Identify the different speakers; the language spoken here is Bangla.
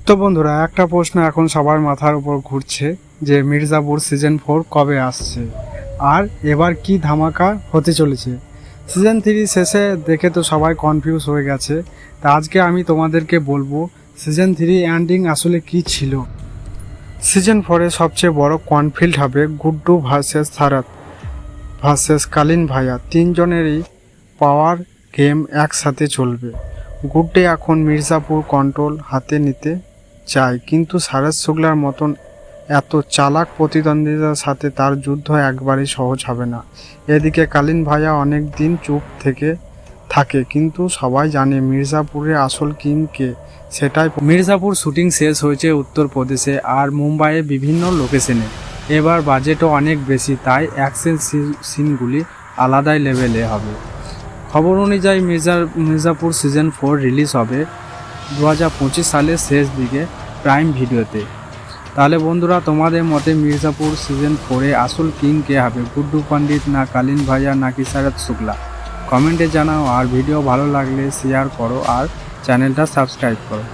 Speaker 1: তো বন্ধুরা, একটা প্রশ্ন এখন সবার মাথার উপর ঘুরছে যে মির্জাপুর সিজন 4 কবে আসছে আর এবার কি ধামাকা হতে চলেছে। সিজন 3 শেষে দেখে তো সবাই কনফিউজ হয়ে গেছে। তা আজকে আমি তোমাদেরকে বলবো সিজন 3 এন্ডিং আসলে কি ছিল। সিজন 4-এ সবচেয়ে বড় কনফ্লিক্ট হবে গুড্ডু ভার্সেস সারাত ভার্সেস কালিন ভাইয়া। তিনজনেরই পাওয়ার গেম একসাথে চলবে। গুড্ডে এখন মির্জাপুর কন্ট্রোল হাতে নিতে চায়, কিন্তু সারস শুক্লার মতন এত চালাক প্রতিদ্বন্দ্বীদের সাথে তার যুদ্ধ একবারই সহজ হবে না। এদিকে কালিন ভাইয়া অনেক দিন চুপ থাকে, কিন্তু সবাই জানে মির্জাপুরের আসল কিং কে। সেটাই মির্জাপুর শুটিং শেষ হয়েছে উত্তরপ্রদেশে আর মুম্বাইয়ে বিভিন্ন লোকেশনে। এবার বাজেটও অনেক বেশি, তাই অ্যাকশন সিনগুলি আলাদাই লেভেলে হবে। খবর অনুযায়ী মির্জাপুর সিজন 4 রিলিজ হবে 2025 সালের শেষ দিকে প্রাইম ভিডিওতে। তাহলে বন্ধুরা, তোমাদের মতে মির্জাপুর সিজন 4-এ আসল কিং কে হবে? গুড্ডু পণ্ডিত, না কালিন ভাইয়া, নাকি সারত শুক্লা? কমেন্টে জানাও। আর ভিডিও ভালো লাগলে শেয়ার করো আর চ্যানেলটা সাবস্ক্রাইব করো।